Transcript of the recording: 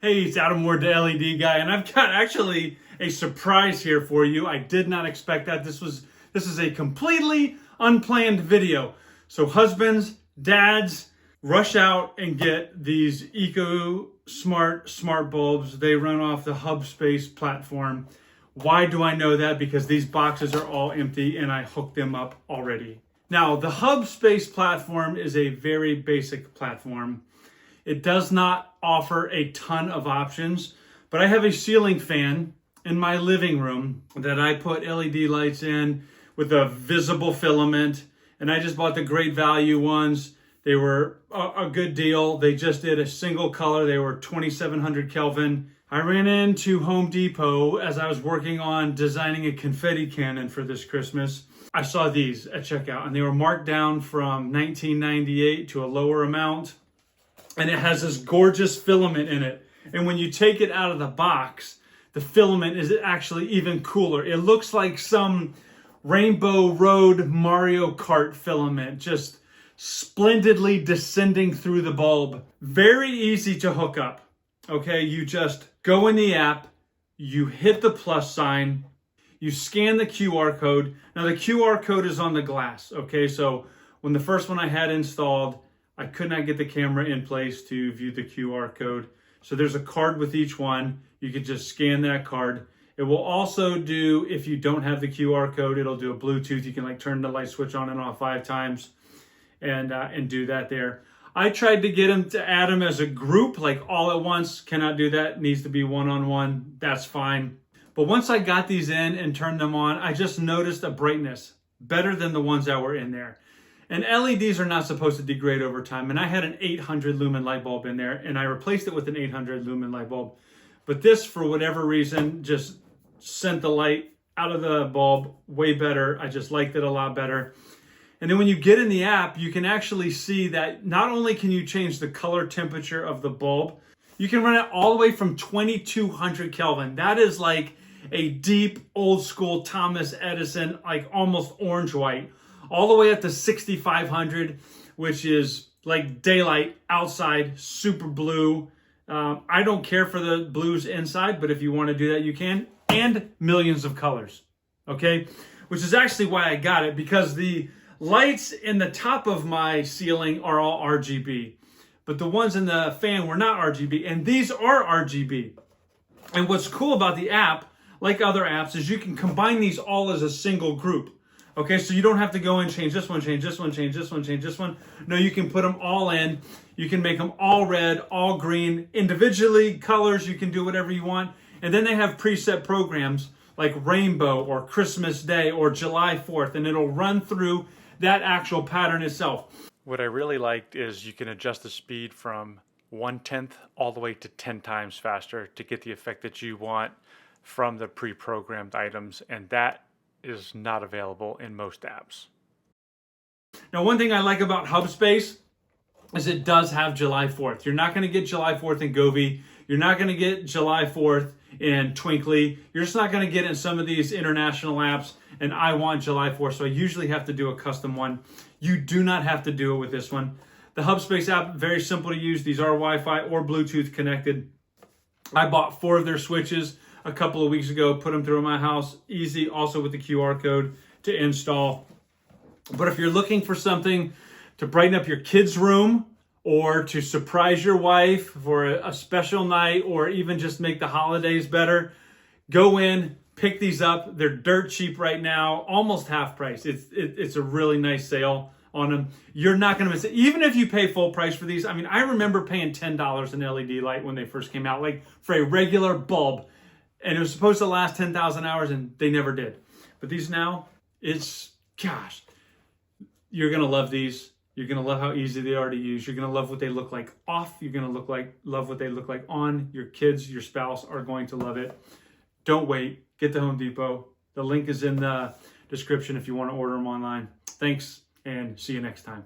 Hey, it's Adam Ward, the LED guy, and I've got actually a surprise here for you. I did not expect that. This is a completely unplanned video. So husbands, dads, rush out and get these Eco smart bulbs. They run off the Hubspace platform. Why do I know that? Because these boxes are all empty and I hooked them up already. Now, the Hubspace platform is a very basic platform. It does not offer a ton of options, but I have a ceiling fan in my living room that I put LED lights in with a visible filament, and I just bought the great value ones. They were a good deal. They just did a single color. They were 2700 Kelvin. I ran into Home Depot as I was working on designing a confetti cannon for this Christmas. I saw these at checkout, and they were marked down from 1998 to a lower amount. And it has this gorgeous filament in it. And when you take it out of the box, the filament is actually even cooler. It looks like some Rainbow Road Mario Kart filament, just splendidly descending through the bulb. Very easy to hook up. Okay, you just go in the app, you hit the plus sign, you scan the QR code. Now the QR code is on the glass. Okay, so when the first one I had installed, I could not get the camera in place to view the QR code. So there's a card with each one. You can just scan that card. It will also do, if you don't have the QR code, it'll do a Bluetooth. You can like turn the light switch on and off 5 times and do that there. I tried to get them to add them as a group, like all at once. Cannot do that. Needs to be one-on-one. That's fine. But once I got these in and turned them on, I just noticed a brightness better than the ones that were in there. And LEDs are not supposed to degrade over time. And I had an 800 lumen light bulb in there, and I replaced it with an 800 lumen light bulb. But this, for whatever reason, just sent the light out of the bulb way better. I just liked it a lot better. And then when you get in the app, you can actually see that not only can you change the color temperature of the bulb, you can run it all the way from 2200 Kelvin. That is like a deep, old school Thomas Edison, like almost orange white, all the way up to 6500, which is like daylight outside, super blue. I don't care for the blues inside, but if you want to do that, you can. And millions of colors, okay? Which is actually why I got it, because the lights in the top of my ceiling are all RGB, but the ones in the fan were not RGB, and these are RGB. And what's cool about the app, like other apps, is you can combine these all as a single group. Okay, so you don't have to go and change this one, change this one, change this one, change this one. No, you can put them all in. You can make them all red, all green, individually, colors. You can do whatever you want. And then they have preset programs like Rainbow or Christmas Day or July 4th, and it'll run through that actual pattern itself. What I really liked is you can adjust the speed from 1/10 all the way to 10 times faster to get the effect that you want from the pre-programmed items, and that is not available in most apps. Now, one thing I like about Hubspace is it does have July 4th. You're not going to get July 4th in Govee. You're not going to get July 4th in Twinkly. You're just not going to get in some of these international apps, and I want July 4th, so I usually have to do a custom one. You do not have to do it with this one. The Hubspace app, very simple to use. These are Wi-Fi or Bluetooth connected. I bought 4 of their switches a couple of weeks ago, put them through my house, easy, also with the QR code to install. But if you're looking for something to brighten up your kid's room or to surprise your wife for a special night or even just make the holidays better, go in, pick these up. They're dirt cheap right now, almost half price. It's a really nice sale on them. You're not going to miss it. Even if you pay full price for these, I mean, I remember paying $10 an LED light when they first came out, like for a regular bulb. And it was supposed to last 10,000 hours, and they never did. But these now, gosh, you're going to love these. You're going to love how easy they are to use. You're going to love what they look like off. You're going to love what they look like on. Your kids, your spouse are going to love it. Don't wait. Get to Home Depot. The link is in the description if you want to order them online. Thanks, and see you next time.